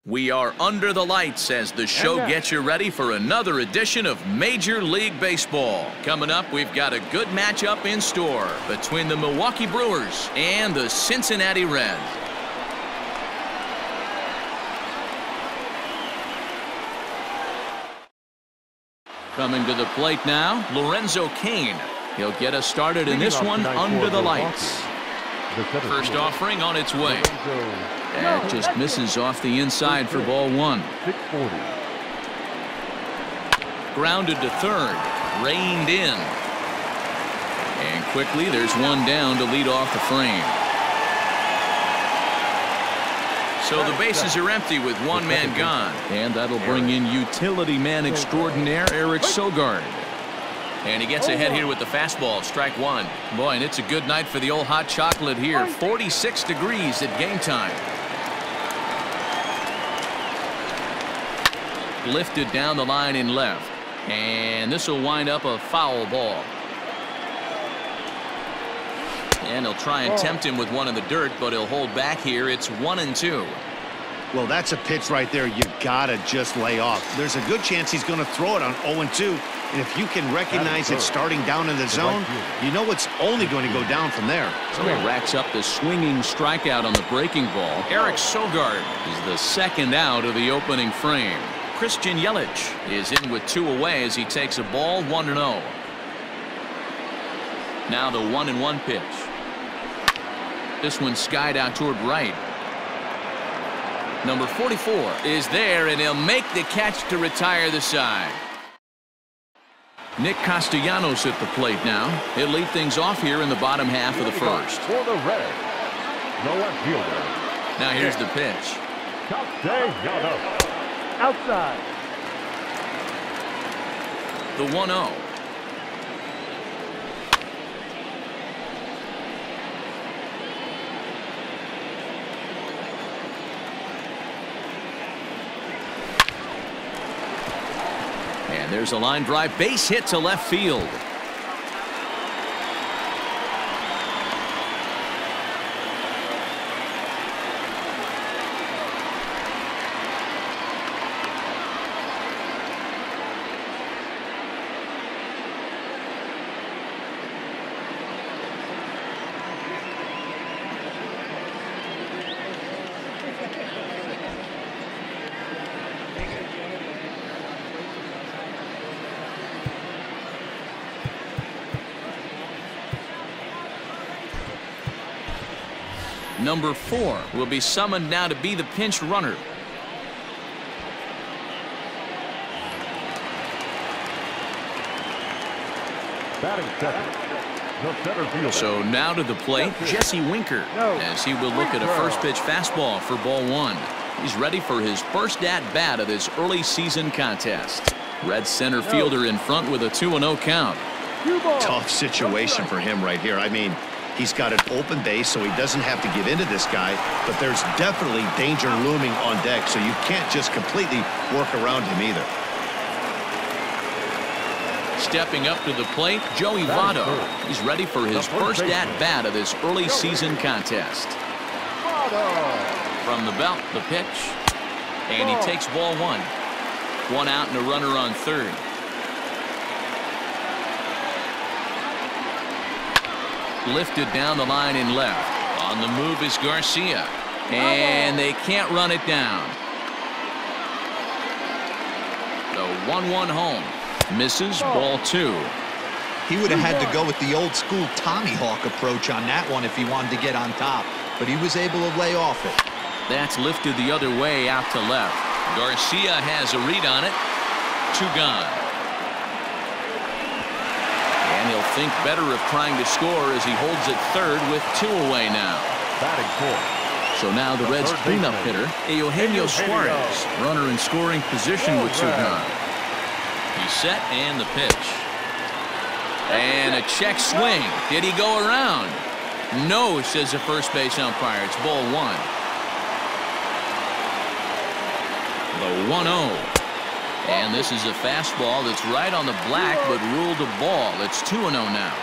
We are under the lights as the show gets you ready for another edition of Major League Baseball. Coming up, we've got a good matchup in store between the Milwaukee Brewers and the Cincinnati Reds. Coming to the plate now, Lorenzo Cain. He'll get us started in this one under the lights. First offering on its way. That just misses off the inside for ball one. Grounded to third. Reined in. And quickly there's one down to lead off the frame. So the bases are empty with one man gone. And that'll bring in utility man extraordinaire Eric Sogard. And he gets ahead here with the fastball, strike one. Boy, and it's a good night for the old hot chocolate here. 46 degrees at game time. Lifted down the line in left. And this will wind up a foul ball. And he'll try and tempt him with one in the dirt, but he'll hold back here. It's 1-2. Well, that's a pitch right there you gotta just lay off. There's a good chance he's going to throw it on 0-2. And if you can recognize it starting down in the zone, you know it's only going to go down from there. So he racks up the swinging strikeout on the breaking ball. Eric Sogard is the second out of the opening frame. Christian Yelich is in with two away as he takes a ball 1-0. Now the 1-1 pitch. This one skied out toward right. Number 44 is there, and he'll make the catch to retire the side. Nick Castellanos at the plate now. He'll lead things off here in the bottom half of the first. For the Reds, no left fielder. Now here's the pitch. Castellanos. Outside. The 1-0. And there's a line drive base hit to left field. Number 4 will be summoned now to be the pinch runner. Batting second. The center fielder. So now to the plate, Jesse Winker, as he will look at a first pitch fastball for ball one. He's ready for his first at-bat of this early season contest. Red center fielder in front with a 2-0 count. Tough situation for him right here. I mean, he's got an open base, so he doesn't have to give in to this guy, but there's definitely danger looming on deck, so you can't just completely work around him either. Stepping up to the plate, Joey Votto. He's ready for his first at-bat of this early season contest. From the belt, the pitch. And he takes ball one. One out and a runner on third. Lifted down the line in left. On the move is Garcia. And they can't run it down. The 1-1 home. Misses, ball two. He would have had to go with the old school Tommy Hawk approach on that one if he wanted to get on top. But he was able to lay off it. That's lifted the other way out to left. Garcia has a read on it. Two gone. And he'll think better of trying to score as he holds it third with two away now. Batting fourth. So now the Reds' cleanup hitter, Eugenio Suarez, runner in scoring position with two gone. He's set and the pitch. And a check swing. Did he go around? No, says the first base umpire. It's ball one. The 1-0. And this is a fastball that's right on the black but ruled a ball. It's 2-0 now.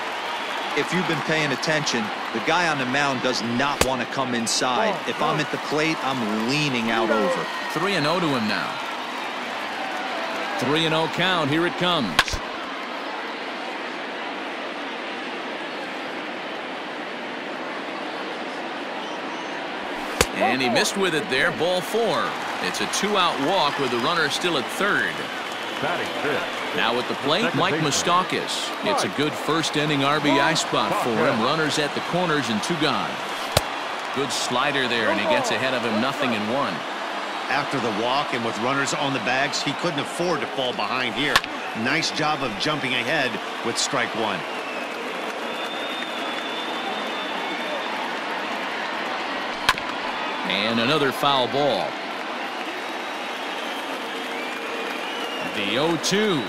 If you've been paying attention, the guy on the mound does not want to come inside. If I'm at the plate, I'm leaning out over. 3-0 to him now. 3-0 count. Here it comes. And he missed with it there. Ball 4. It's a 2-out walk with the runner still at third. Now at the plate, Mike Moustakas. It's a good first-inning RBI spot for him. Runners at the corners and 2 gone. Good slider there, and he gets ahead of him 0-1. After the walk and with runners on the bags, he couldn't afford to fall behind here. Nice job of jumping ahead with strike 1. And another foul ball. The 0-2.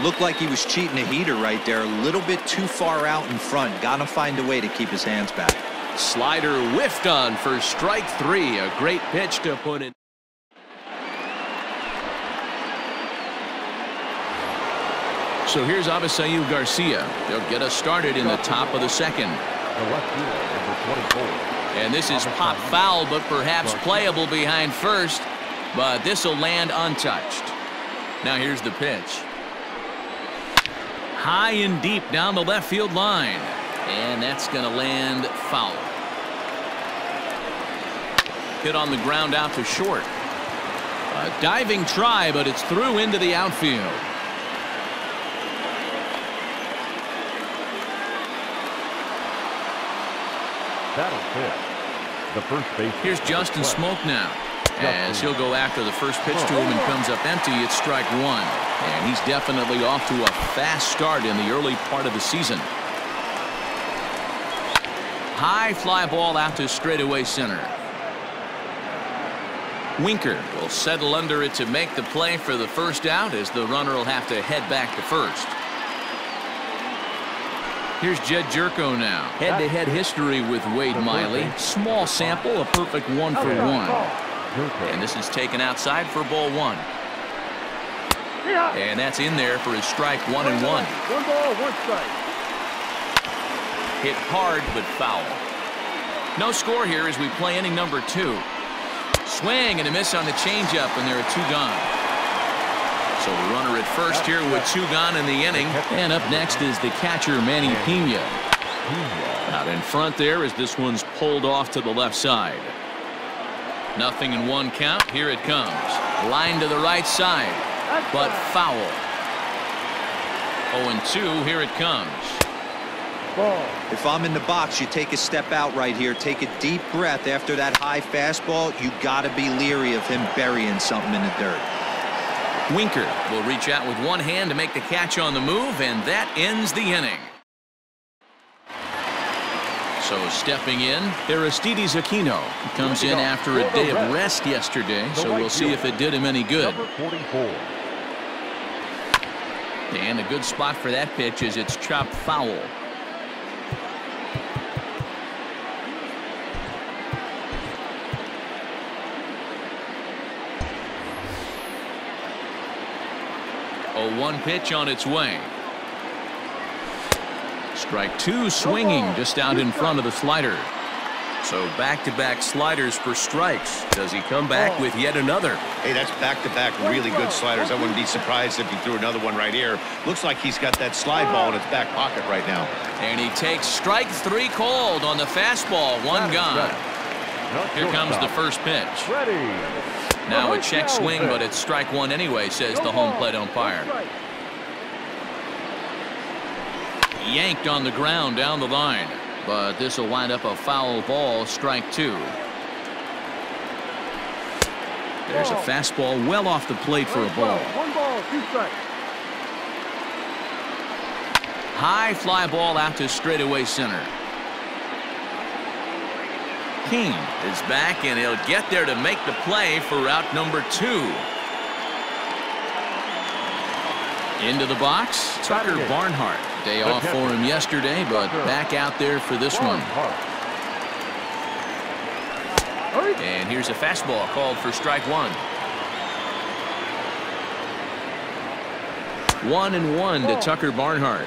Looked like he was cheating a heater right there. A little bit too far out in front. Got to find a way to keep his hands back. Slider whiffed on for strike 3. A great pitch to put in. So here's Avisail Garcia. He'll get us started in the top of the second. The left fielder, number 24. And this is pop foul, but perhaps playable behind first. But this will land untouched. Now here's the pitch. High and deep down the left field line. And that's going to land foul. Hit on the ground out to short. A diving try, but it's through into the outfield. That'll fit. The first base. Here's Justin Smoke now, as he'll go after the first pitch to him and comes up empty. It's strike 1, and he's definitely off to a fast start in the early part of the season. High fly ball out to straightaway center. Winker will settle under it to make the play for the first out, as the runner will have to head back to first. Here's Jed Jerko now. Head-to-head history with Wade Miley. Small sample, a perfect 1-for-1. And this is taken outside for ball 1. And that's in there for his strike 1-1. 1 ball, 1 strike. Hit hard but foul. No score here as we play inning number 2. Swing and a miss on the changeup, and there are 2 gone. So the runner at first here with 2 gone in the inning. And up next is the catcher, Manny Pena. Out in front there as this one's pulled off to the left side. 0-1 count. Here it comes. Line to the right side, but foul. 0-2. Here it comes. If I'm in the box, you take a step out right here. Take a deep breath after that high fastball. You got to be leery of him burying something in the dirt. Winker will reach out with one hand to make the catch on the move, and that ends the inning. So stepping in, Aristides Aquino. He comes in after a day of rest yesterday, so we'll see if it did him any good. And a good spot for that pitch is it's chopped foul. A 1 pitch on its way. Strike 2 swinging just out in front of the slider. So back-to-back sliders for strikes. Does he come back with yet another? Hey, that's back-to-back really good sliders. I wouldn't be surprised if he threw another one right here. Looks like he's got that slide ball in his back pocket right now. And he takes strike 3 called on the fastball. 1 gone. Here comes the first pitch. Now a check swing, but it's strike 1 anyway, says the home plate umpire. Yanked on the ground down the line, but this will wind up a foul ball, strike 2. There's a fastball well off the plate for a ball. 1 ball, 2 strikes. High fly ball out to straightaway center. King is back, and he'll get there to make the play for out number 2. Into the box, Tucker Barnhart. Day off for him yesterday, but back out there for this one. And here's a fastball called for strike 1. 1-1 to Tucker Barnhart.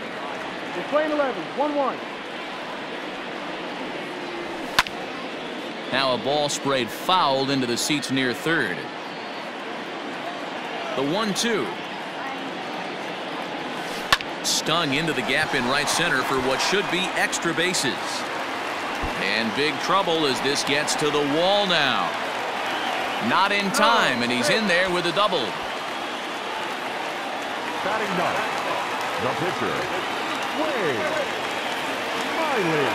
We're playing 11, 1-1. Now a ball sprayed fouled into the seats near third. The 1-2. Stung into the gap in right center for what should be extra bases. And big trouble as this gets to the wall now. Not in time, and he's in there with a double. Batting ninth, the pitcher, Wade Miley.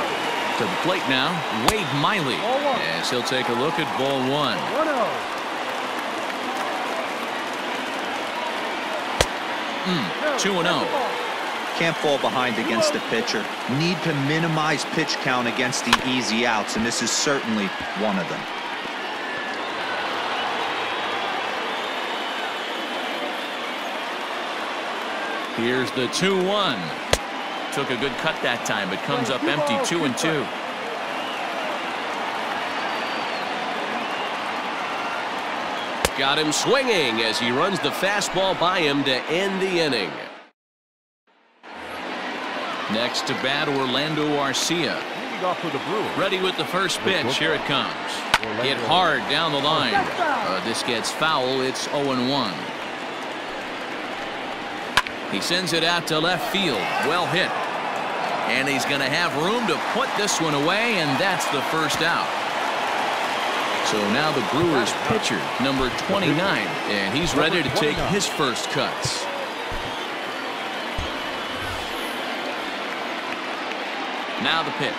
To the plate now, Wade Miley. As he'll take a look at ball one. 1-0. 2-0. Can't fall behind against the pitcher. Need to minimize pitch count against the easy outs, and this is certainly one of them. Here's the 2-1. Took a good cut that time, but comes up empty. 2-2. Got him swinging as he runs the fastball by him to end the inning. Next to bat, Orlando Arcia. Leading off for the Brewers. Ready with the first pitch. Here it comes. Hit hard down the line. This gets foul. It's 0-1. He sends it out to left field. Well hit. And he's going to have room to put this one away, and that's the first out. So now the Brewers pitcher, number 29, and he's ready to take his first cuts. Now the pitch.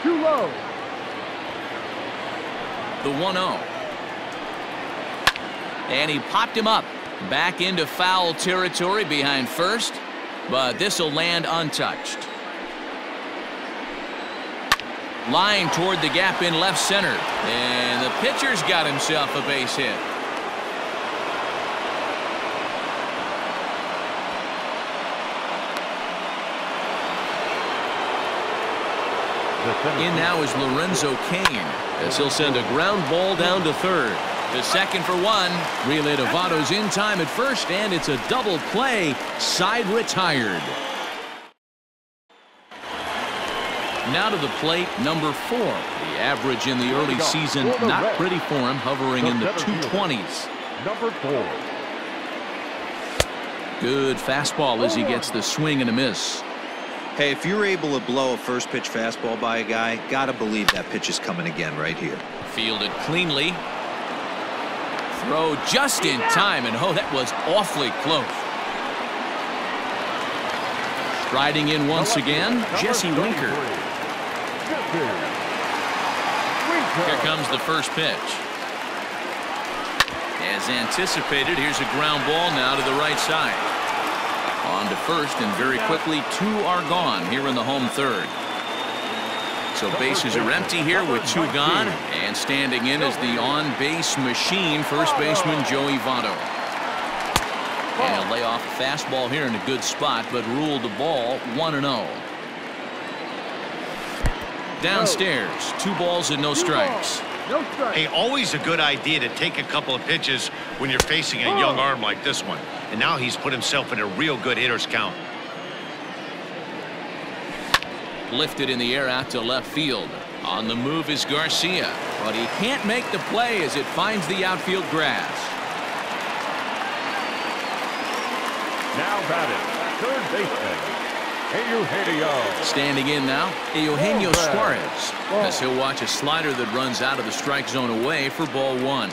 Too low. The 1-0. And he popped him up. Back into foul territory behind first, but this will land untouched. Line toward the gap in left center, and the pitcher's got himself a base hit. In now is Lorenzo Cain, as he'll send a ground ball down to third. The second for one. Relay to Votto's in time at first, and it's a double play. Side retired. Now to the plate, number 4. The average in the early season, not pretty for him, hovering in the 220s. Number 4. Good fastball as he gets the swing and a miss. Hey, if you're able to blow a first pitch fastball by a guy, gotta believe that pitch is coming again right here. Fielded cleanly. Throw just in time, and oh, that was awfully close. Striding in once again, Jesse Winker. Here comes the first pitch. As anticipated, here's a ground ball now to the right side. On to first, and very quickly 2 are gone here in the home third. So bases are empty here with 2 gone, and standing in is the on-base machine, first baseman Joey Votto. And he'll lay off a fastball here in a good spot, but ruled the ball 1-0. Downstairs, 2 balls and no strikes. Hey, always a good idea to take a couple of pitches when you're facing a young arm like this one. And now he's put himself in a real good hitter's count. Lifted in the air out to left field. On the move is Garcia, but he can't make the play as it finds the outfield grass. Now batting, third baseman, Eugenio. Standing in now, Eugenio Suarez, as he'll watch a slider that runs out of the strike zone away for ball 1.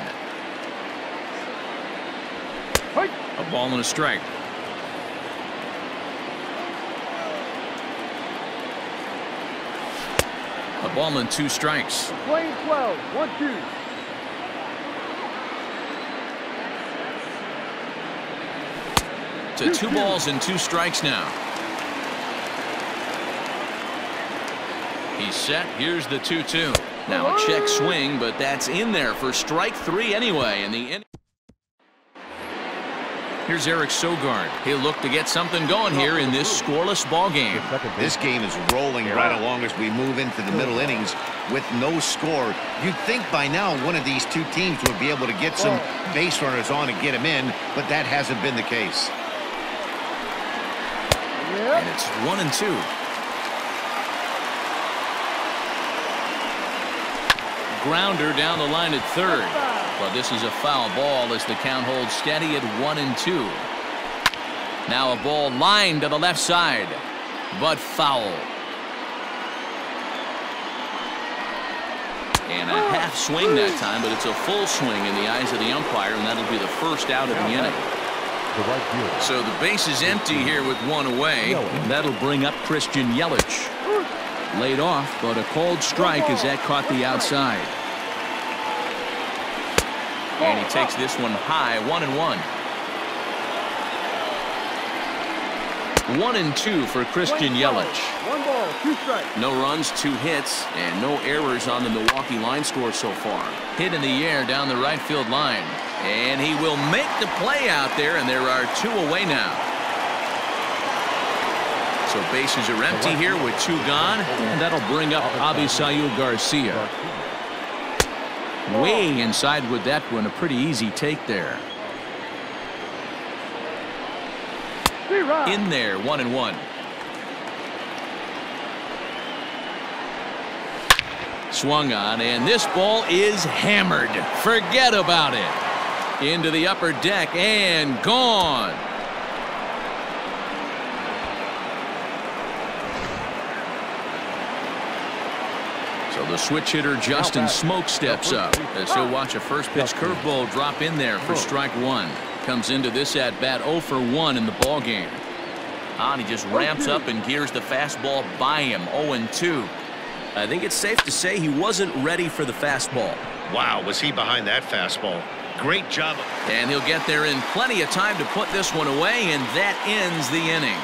A ball and a strike. A ball and 2 strikes. Playing 12, 1-2. To 2 balls and 2 strikes now. He's set. Here's the 2-2. Now a check swing, but that's in there for strike 3 anyway. And the here's Eric Sogard. He'll look to get something going here in this scoreless ball game. This game is rolling right along as we move into the middle innings with no score. You'd think by now one of these 2 teams would be able to get some base runners on and get them in, but that hasn't been the case. And it's 1-2. Grounder down the line at third. But this is a foul ball as the count holds steady at 1-2. Now a ball lined to the left side, but foul. And a half swing that time, but it's a full swing in the eyes of the umpire, and that'll be the first out of the inning. So the base is empty here with one away. That'll bring up Christian Yelich. Laid off, but a called strike as that caught the outside. And he takes this one high, 1-1. 1-2 for Christian Yelich. 1 ball, 2 strikes. No runs, 2 hits, and no errors on the Milwaukee line score so far. Hit in the air down the right field line. And he will make the play out there, and there are 2 away now. So bases are empty here with 2 gone, and that'll bring up Avisail Garcia. Way inside with that one, a pretty easy take there. In there, 1-1. Swung on, and this ball is hammered. Forget about it. Into the upper deck and gone. So the switch hitter Justin Smoke steps up as he'll watch a first pitch curveball drop in there for strike 1. Comes into this at bat 0 for 1 in the ball game. And he just ramps up and gears the fastball by him. 0-2. I think it's safe to say he wasn't ready for the fastball. Wow, was he behind that fastball? Great job. And he'll get there in plenty of time to put this one away, and that ends the inning.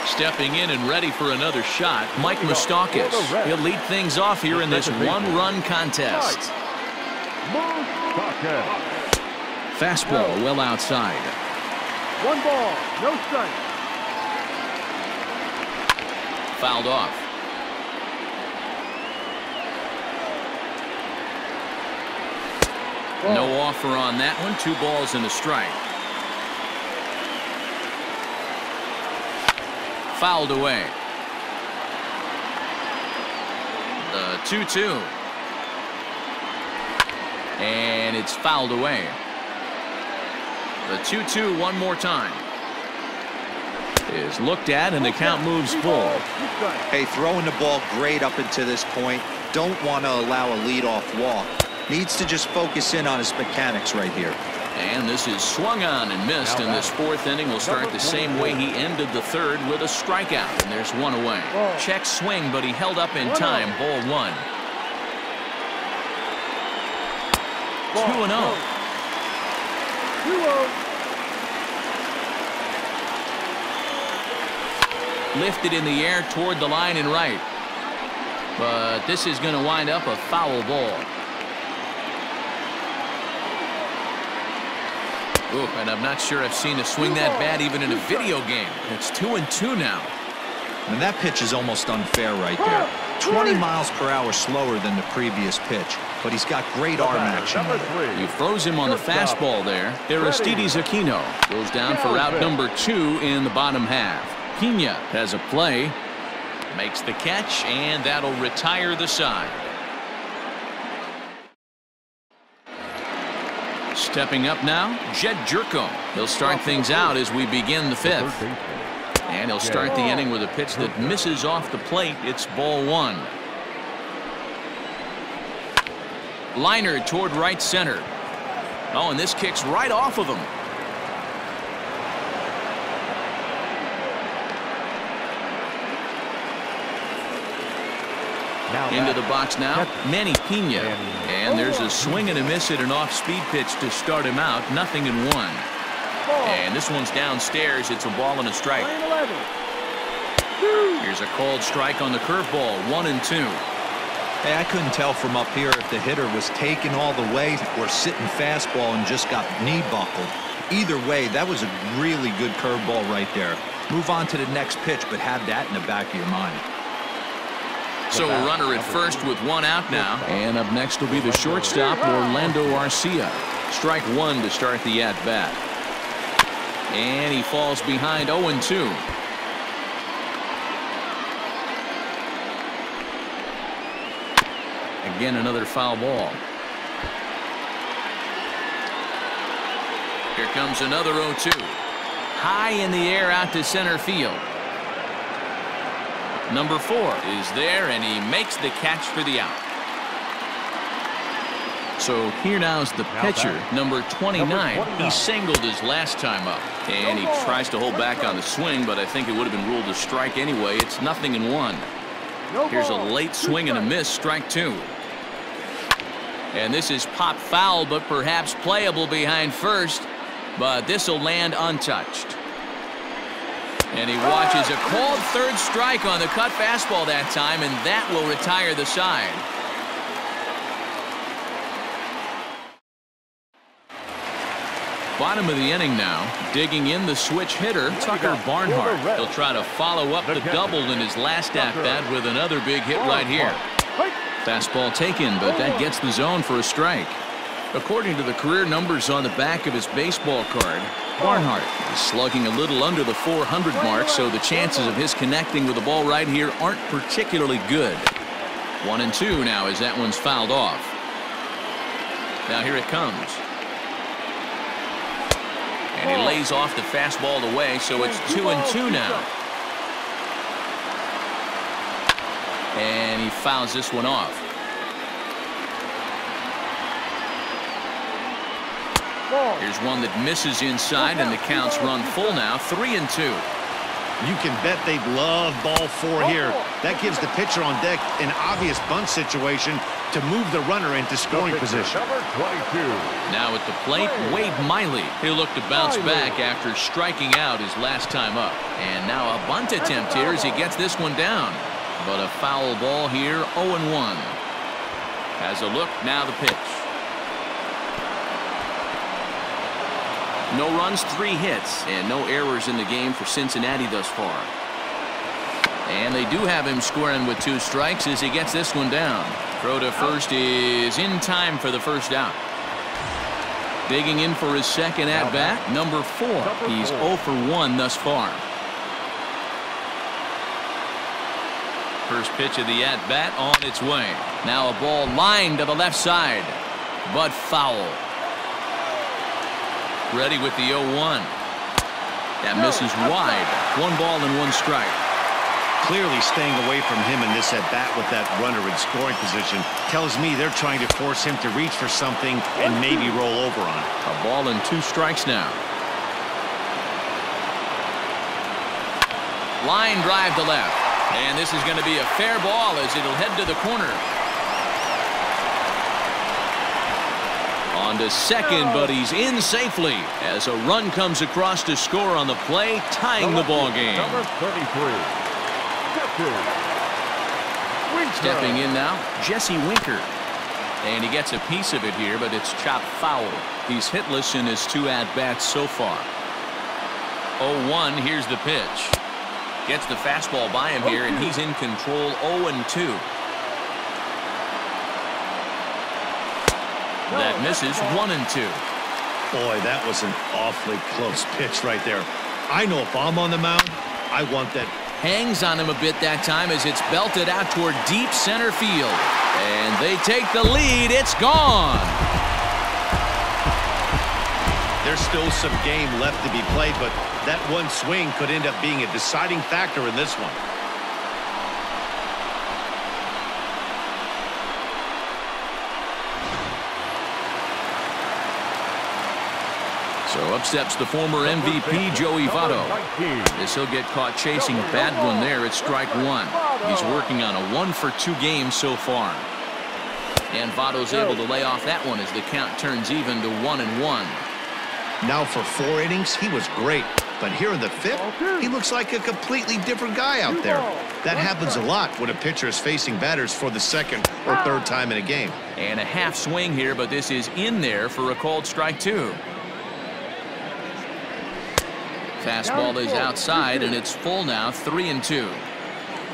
Stepping in and ready for another shot, Mike Moustakas. He'll lead things off here in this 1-run contest. Fastball well outside. 1 ball, no strike. Fouled off. No offer on that one. 2 balls and a strike. Fouled away. The 2-2. And it's fouled away. The 2-2 one more time. Is looked at, and the count moves full. Hey, throwing the ball great up until this point. Don't want to allow a leadoff walk. Needs to just focus in on his mechanics right here. And this is swung on and missed, and this 4th inning will start the same way he ended the 3rd with a strikeout, and there's 1 away. Check swing, but he held up in time. Ball 1. 2-0. 2-0. Lifted in the air toward the line and right. But this is going to wind up a foul ball. Ooh, and I'm not sure I've seen a swing that bad even in a video game. It's 2-2 now. And that pitch is almost unfair right there. 20 miles per hour slower than the previous pitch, but he's got great arm action. He froze him on the fastball there. Aristides Aquino goes down for out number 2 in the bottom half. Pena has a play, makes the catch, and that'll retire the side. Stepping up now, Jed Jerko. He'll start things out as we begin the 5th. And he'll start the inning with a pitch that misses off the plate. It's ball 1. Liner toward right center. Oh, and this kicks right off of him. Into the box now, Manny Pena. And there's a swing and a miss at an off-speed pitch to start him out. 0-1. And this one's downstairs. It's a ball and a strike. Here's a called strike on the curveball. 1-2. Hey, I couldn't tell from up here if the hitter was taken all the way or sitting fastball and just got knee buckled. Either way, that was a really good curveball right there. Move on to the next pitch, but have that in the back of your mind. So a runner at first with 1 out now. And up next will be the shortstop, Orlando Arcia. Strike 1 to start the at-bat. And he falls behind 0-2. Again, another foul ball. Here comes another 0-2. High in the air out to center field. Number 4 is there, and he makes the catch for the out. So here now is the pitcher, number 29. He singled his last time up, and he tries to hold back on the swing, but I think it would have been ruled a strike anyway. It's 0-1. Here's a late swing and a miss, strike 2. And this is pop foul, but perhaps playable behind first, but this will land untouched. And he watches a called third strike on the cut fastball that time, and that will retire the side. Bottom of the inning now, digging in the switch hitter, Tucker Barnhart. He'll try to follow up the double in his last at-bat with another big hit right here. Fastball taken, but that gets the zone for a strike. According to the career numbers on the back of his baseball card, Barnhart is slugging a little under the 400 mark, so the chances of his connecting with the ball right here aren't particularly good. 1-2 now as that one's fouled off. Now here it comes. And he lays off the fastball away, so it's 2-2 now. And he fouls this one off. Here's one that misses inside, and the count's run full now, 3-2. You can bet they'd love ball 4 here. That gives the pitcher on deck an obvious bunt situation to move the runner into scoring position. Number 22. Now at the plate, Wade Miley. He'll look to bounce back after striking out his last time up. And now a bunt attempt here as he gets this one down. But a foul ball here, 0-1. Has a look, now the pitch. No runs, 3 hits, and no errors in the game for Cincinnati thus far. And they do have him scoring with 2 strikes as he gets this one down. Throw to first is in time for the first out. Digging in for his second at-bat, number 4. He's 0 for 1 thus far. First pitch of the at-bat on its way. Now a ball lined to the left side, but foul. Ready with the 0-1. That misses wide. 1 ball and 1 strike. Clearly staying away from him in this at-bat with that runner in scoring position tells me they're trying to force him to reach for something and maybe roll over on it. A ball and 2 strikes now. Line drive to left. And this is going to be a fair ball as it'll head to the corner. On to second, but he's in safely as a run comes across to score on the play, tying the ball game. Number 33. Stepping in now, Jesse Winker. And he gets a piece of it here, but it's chopped foul. He's hitless in his 2 at-bats so far. 0-1, here's the pitch. Gets the fastball by him here, and he's in control, 0-2. That misses, 1-2. Boy, that was an awfully close pitch right there. I know if I'm on the mound, I want that. Hangs on him a bit that time as it's belted out toward deep center field. And they take the lead. It's gone. There's still some game left to be played, but that one swing could end up being a deciding factor in this one. So up steps the former MVP, Joey Votto. As he'll get caught chasing a bad one there at strike 1. He's working on a 1 for 2 games so far. And Votto's able to lay off that one as the count turns even to 1-1. Now for 4 innings, he was great. But here in the 5th, he looks like a completely different guy out there. That happens a lot when a pitcher is facing batters for the 2nd or 3rd time in a game. And a half swing here, but this is in there for a called strike 2. Fastball is outside, and it's full now, 3-2.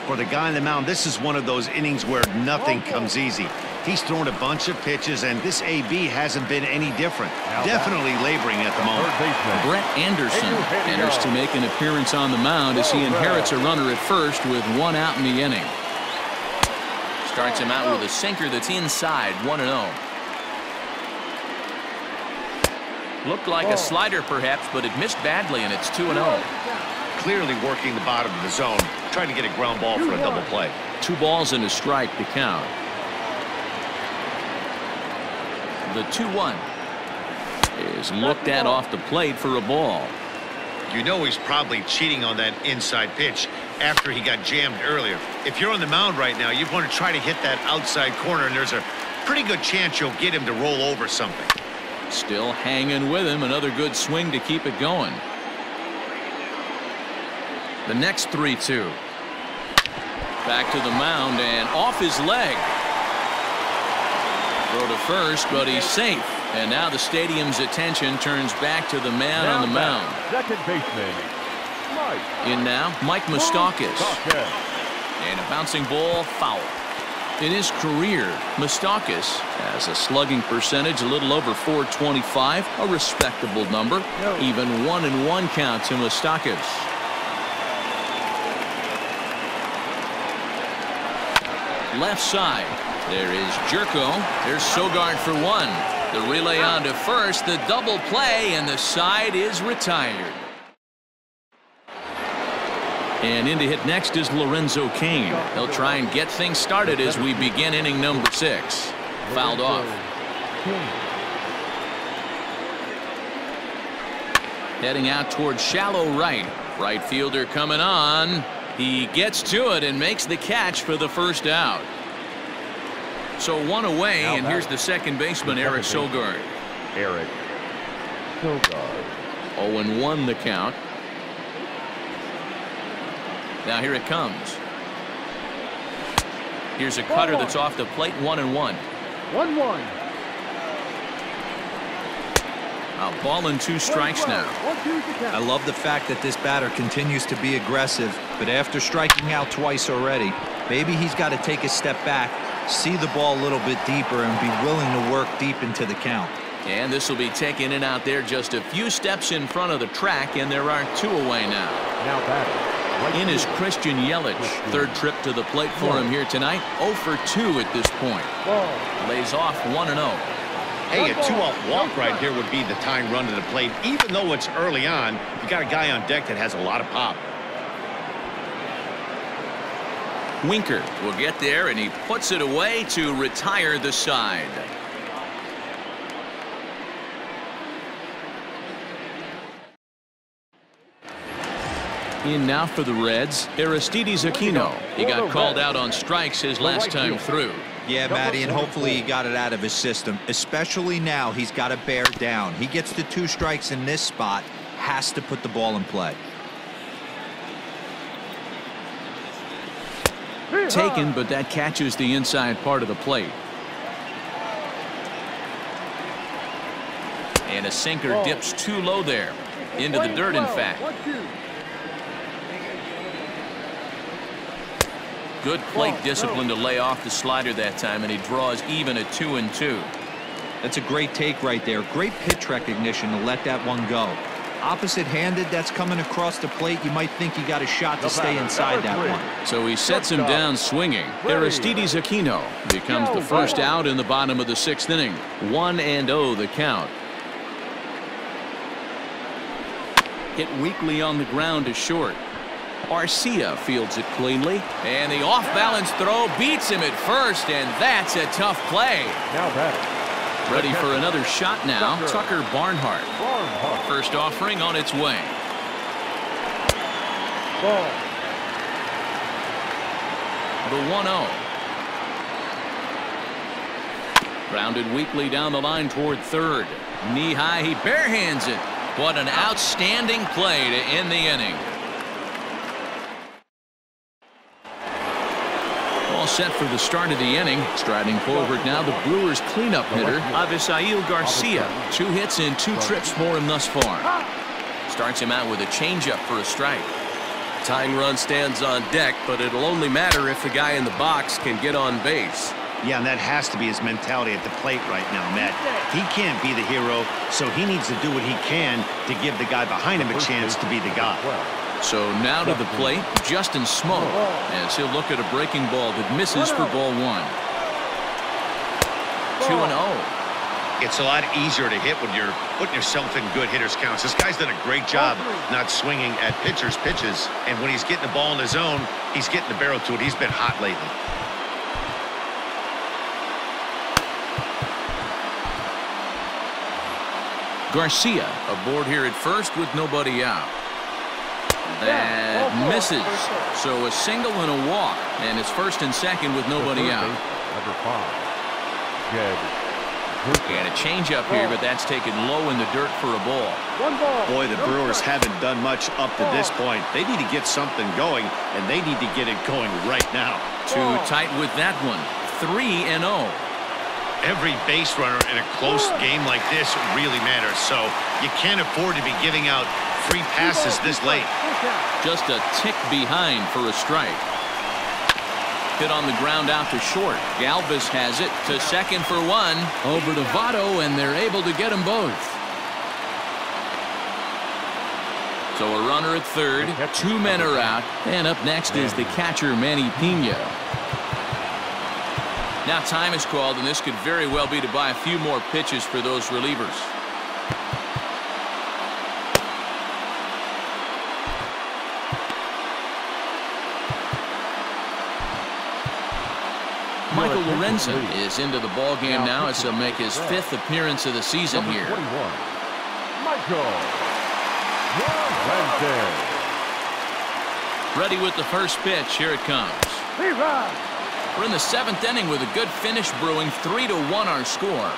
For the guy on the mound, this is one of those innings where nothing comes easy. He's thrown a bunch of pitches, and this AB hasn't been any different. Definitely laboring at the moment. Brett Anderson enters to make an appearance on the mound as he inherits a runner at first with 1 out in the inning. Starts him out with a sinker that's inside, 1-0. Looked like a slider perhaps, but it missed badly, and it's 2-0. Clearly working the bottom of the zone, trying to get a ground ball for a double play. 2 balls and a strike to count. The 2-1 is looked at off the plate for a ball. You know he's probably cheating on that inside pitch after he got jammed earlier. If you're on the mound right now, you want to try to hit that outside corner, and there's a pretty good chance you'll get him to roll over something. Still hanging with him. Another good swing to keep it going. The next 3-2. Back to the mound and off his leg. Throw to first, but he's safe. And now the stadium's attention turns back to the man on the mound. Second baseman, In now, Mike Moustakas. And a bouncing ball, foul. In his career, Moustakas has a slugging percentage a little over .425, a respectable number. Even 1-1 count to Moustakas. Left side. There is Jerko. There's Sogard for 1. The relay on to first. The double play, and the side is retired. And in to hit next is Lorenzo Cain. He'll try and get things started as we begin inning number 6. Fouled off. Heading out towards shallow right. Right fielder coming on. He gets to it and makes the catch for the first out. So 1 away, and here's the second baseman, Eric Sogard. 0-1 the count. Now here it comes. Here's a cutter that's off the plate, 1-1. 1-1. A ball and 2 strikes now. I love the fact that this batter continues to be aggressive, but after striking out twice already, maybe he's got to take a step back, see the ball a little bit deeper, and be willing to work deep into the count. And this will be taken in and out there just a few steps in front of the track, and there are 2 away now. Now batting. In is Christian Yelich. Third trip to the plate for him here tonight. 0 for 2 at this point. Lays off 1-0. Hey, a 2-out walk right here would be the tying run to the plate. Even though it's early on, you got a guy on deck that has a lot of pop. Winker will get there, and he puts it away to retire the side. In now for the Reds, Aristides Aquino. He got called out on strikes his last time through. Yeah, Matty, and hopefully he got it out of his system. Especially now, he's got to bear down. He gets the 2 strikes in this spot, has to put the ball in play. Taken, but that catches the inside part of the plate. And a sinker dips too low there. Into the dirt, in fact. Good plate discipline to lay off the slider that time, and he draws even at 2-2. That's a great take right there. Great pitch recognition to let that one go. Opposite-handed, that's coming across the plate. You might think he got a shot to stay inside that one. So he sets him down swinging. Aristides Aquino becomes the first out in the bottom of the 6th inning. 1-0 the count. Hit weakly on the ground to short. Arcia fields it cleanly, and the off-balance throw beats him at first, and that's a tough play. Now batting. Ready for another shot now, Tucker Barnhart. First offering on its way. Ball. The 1-0. Grounded weakly down the line toward third. Knee high, he barehands it. What an outstanding play to end the inning. All set for the start of the inning. Striding forward now, the Brewers cleanup hitter, Avisail Garcia. 2 hits and 2 trips for him thus far. Starts him out with a changeup for a strike. Tying run stands on deck, but it'll only matter if the guy in the box can get on base. Yeah, and that has to be his mentality at the plate right now, Matt. He can't be the hero, so he needs to do what he can to give the guy behind him a chance to be the guy. So now to the plate, Justin Smoke, as he'll look at a breaking ball that misses for ball 1. 2-0. It's a lot easier to hit when you're putting yourself in good hitters' counts. This guy's done a great job not swinging at pitchers' pitches, and when he's getting the ball in his zone, he's getting the barrel to it. He's been hot lately. Garcia aboard here at first with nobody out. That misses. So a single and a walk, and it's first and second with nobody out. Number 5. And a changeup here, but that's taken low in the dirt for a ball. Boy, the Brewers haven't done much up to this point. They need to get something going, and they need to get it going right now. Too tight with that one. 3-0. Every base runner in a close game like this really matters, so you can't afford to be giving out free passes this late. Just a tick behind for a strike. Hit on the ground out to short. Galvis has it to second for 1. Over to Votto, and they're able to get them both. So a runner at third. 2 men are out. And up next is the catcher, Manny Pena. Now time is called, and this could very well be to buy a few more pitches for those relievers. Michael Lorenzen is into the ball game now as he'll make his 5th appearance of the season here. Michael Lorenzen. Ready with the first pitch. Here it comes. We're in the 7th inning with a good finish brewing. 3-1 our score.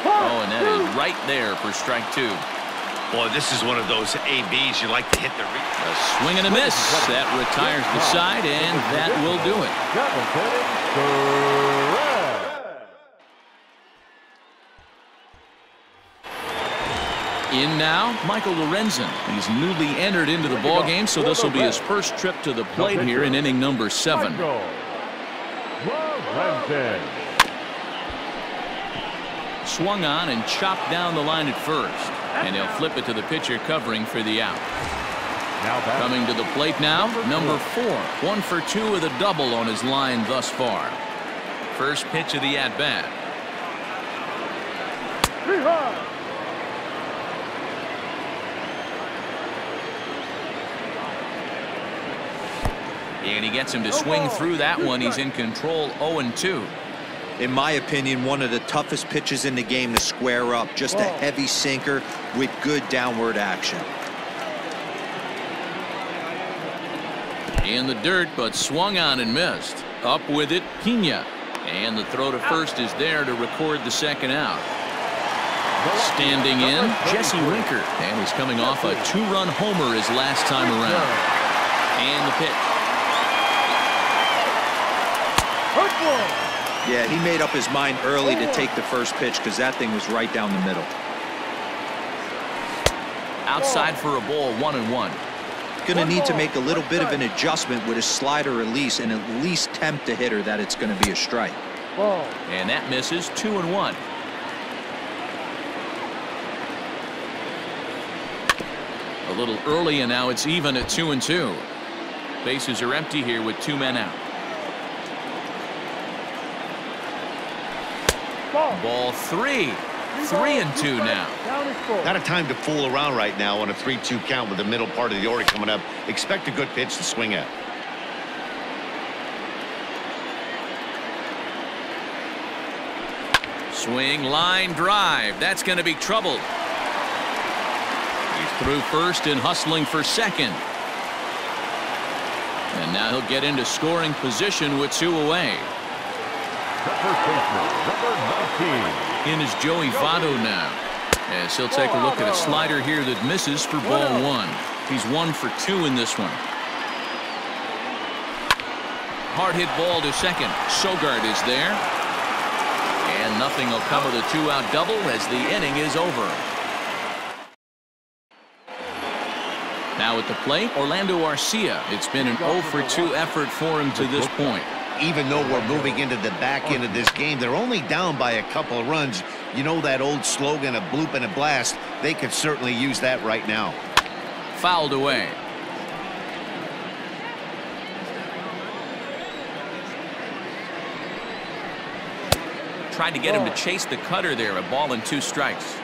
Oh, and that is right there for strike 2. Boy, this is one of those ABs you like to hit the A swing and a miss. That retires the side, and that will do it. In now, Michael Lorenzen. He's newly entered into the ball game, so this will be his first trip to the plate here in inning number 7. Swung on and chopped down the line at first. And he'll flip it to the pitcher covering for the out. Coming to the plate now, number 4. 1 for 2 with a double on his line thus far. First pitch of the at-bat. And he gets him to swing through that one. He's in control. 0-2. In my opinion, one of the toughest pitches in the game to square up. Just a heavy sinker with good downward action. In the dirt, but swung on and missed. Up with it, Pena. And the throw to first is there to record the second out. Standing in, Jesse Winker. And he's coming off a 2-run homer his last time around. And the pitch. Yeah, he made up his mind early to take the first pitch because that thing was right down the middle. Outside for a ball, 1-1. Going to need to make a little bit of an adjustment with his slider release and at least tempt the hitter that it's going to be a strike. And that misses. 2-1. A little early, and now it's even at 2-2. Bases are empty here with 2 men out. Ball 3. 3-2 now. Not a time to fool around right now on a 3-2 count with the middle part of the order coming up. Expect a good pitch to swing at. Swing, line drive. That's going to be trouble. He's through first and hustling for second. And now he'll get into scoring position with 2 away. The first baseman, number 19. In is Joey Votto now, as he'll take a look at a slider here that misses for ball 1. He's 1 for 2 in this one. Hard hit ball to second. Sogard is there. And nothing will come of the 2-out double as the inning is over. Now at the plate, Orlando Arcia. It's been an 0 for 2 effort for him to this point. even though we're moving into the back end of this game, they're only down by a couple of runs. You know that old slogan, a bloop and a blast? They could certainly use that right now. Fouled away. Tried to get him to chase the cutter there. A ball and 2 strikes.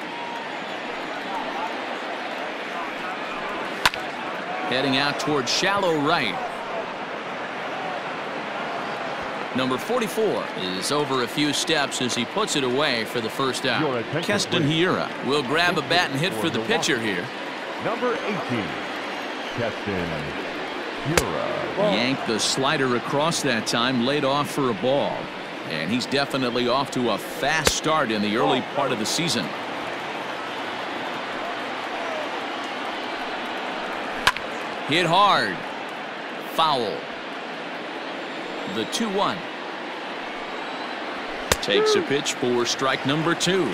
Heading out towards shallow right. Number 44 is over a few steps as he puts it away for the first out. Keston Hiura will grab a bat and hit for the pitcher here. Number 18, Keston Hiura. Yanked the slider across that time, laid off for a ball. And he's definitely off to a fast start in the early part of the season. Hit hard. Foul. The 2-1. Takes a pitch for strike number 2.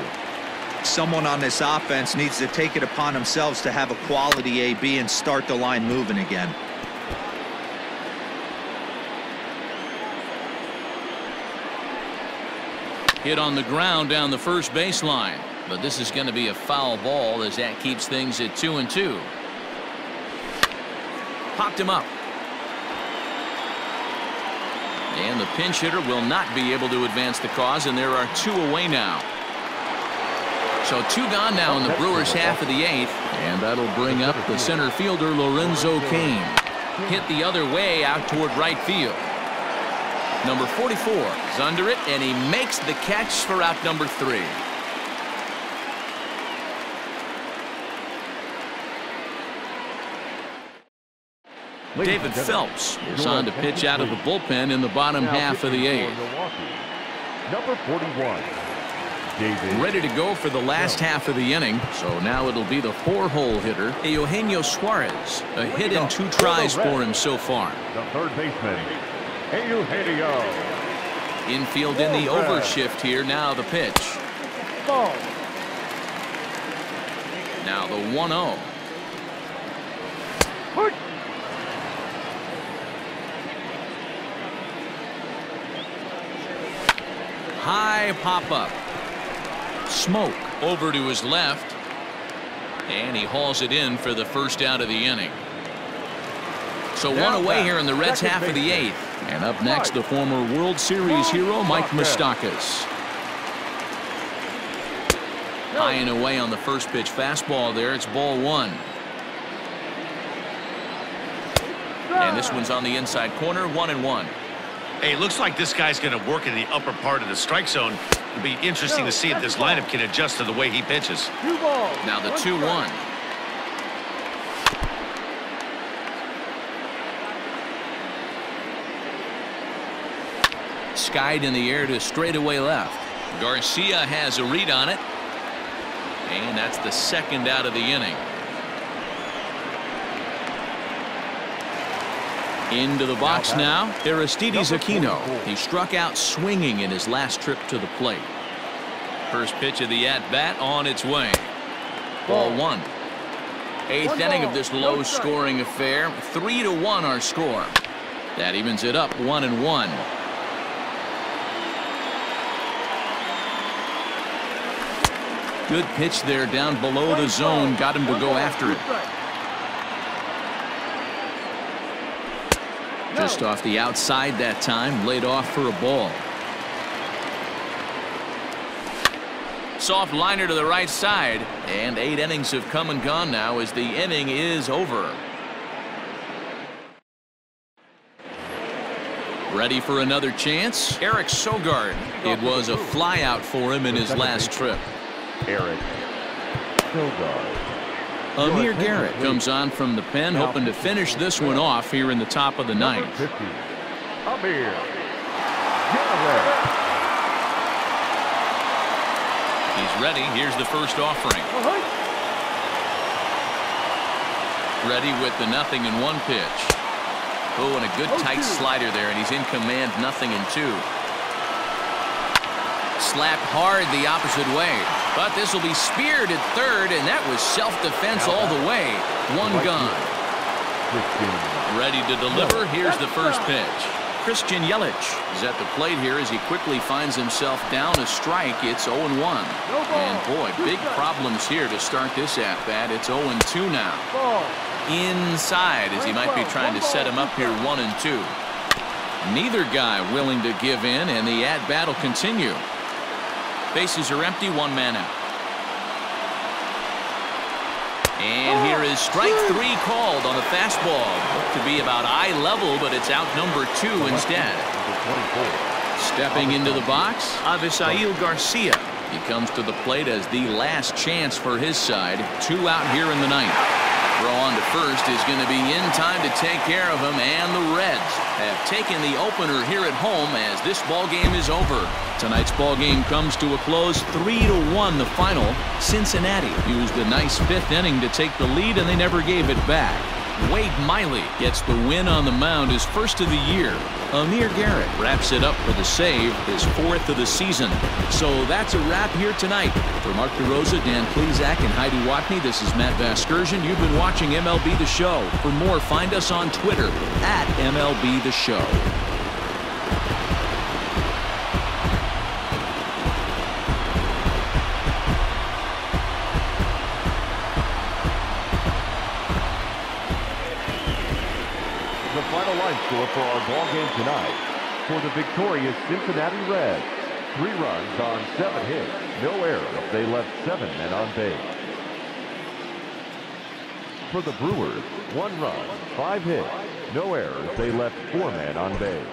Someone on this offense needs to take it upon themselves to have a quality AB and start the line moving again. Hit on the ground down the first baseline. But this is going to be a foul ball as that keeps things at 2-2. Popped him up. And the pinch hitter will not be able to advance the cause, and there are 2 away now. So 2 gone now in the Brewers half of the 8th, and that'll bring up the center fielder Lorenzo Cain. Hit the other way out toward right field. Number 44 is under it, and he makes the catch for out number 3. David Phelps is on to pitch out of the bullpen in the bottom half of the 8th. Number 41, David. Ready to go for the last half of the inning. So now it'll be the 4-hole hitter, Eugenio Suarez. A hit and 2 tries for him so far. The third baseman, Eugenio. Infield in the overshift here. Now the pitch. Ball. Now the 1-0. High pop-up. Smoke over to his left. And he hauls it in for the first out of the inning. So 1 away here in the Reds' half of the 8th. And up next, the former World Series hero, Mike Moustakas. High and away on the first pitch fastball there. It's ball 1. And this one's on the inside corner, 1-1. Hey, it looks like this guy's going to work in the upper part of the strike zone. It'll be interesting to see if this lineup can adjust to the way he pitches. Now the 2-1. Skied in the air to straightaway left. Garcia has a read on it. And that's the second out of the inning. Into the box now, Aristides Aquino. He struck out swinging in his last trip to the plate. First pitch of the at-bat on its way. Ball 1. 8th inning of this low-scoring affair. 3-1 our score. That evens it up 1-1. Good pitch there down below the zone. Got him to go after it. Just off the outside that time, laid off for a ball. Soft liner to the right side, and 8 innings have come and gone now as the inning is over. Ready for another chance? Eric Sogard. It was a flyout for him in his last trip. Eric Sogard. Amir Garrett comes on from the pen, hoping to finish this one off here in the top of the 9th. Amir Garrett. He's ready. Here's the first offering. Ready with the 0-1 pitch. Oh, and a good tight slider there, and he's in command, 0-2. Slapped hard the opposite way. But this will be speared at third, and that was self-defense all the way. 1 gone. Ready to deliver. Here's the first pitch. Christian Yelich is at the plate here as he quickly finds himself down a strike. It's 0-1. And boy, big problems here to start this at-bat. It's 0-2 now. Inside as he might be trying to set him up here 1-2. Neither guy willing to give in, and the at-bat will continue. Bases are empty, 1 man out. And here is strike 3 called on a fastball. Looked to be about eye level, but it's out number 2 instead. Stepping into the box, Avisail Garcia. He comes to the plate as the last chance for his side. 2 out here in the 9th. Throw on to first is going to be in time to take care of him, and the Reds have taken the opener here at home as this ball game is over. Tonight's ball game comes to a close, 3-1 the final. Cincinnati used a nice 5th inning to take the lead, and they never gave it back. Wade Miley gets the win on the mound, his first of the year. Amir Garrett wraps it up for the save, his 4th of the season. So that's a wrap here tonight. For Mark DeRosa, Dan Plesac, and Heidi Watney, this is Matt Vasgersian. You've been watching MLB The Show. For more, find us on Twitter at MLB The Show. The final line score for our ball game tonight. For the victorious Cincinnati Reds, 3 runs on 7 hits, no errors. They left 7 men on base. For the Brewers, 1 run, 5 hits, no errors. They left 4 men on base.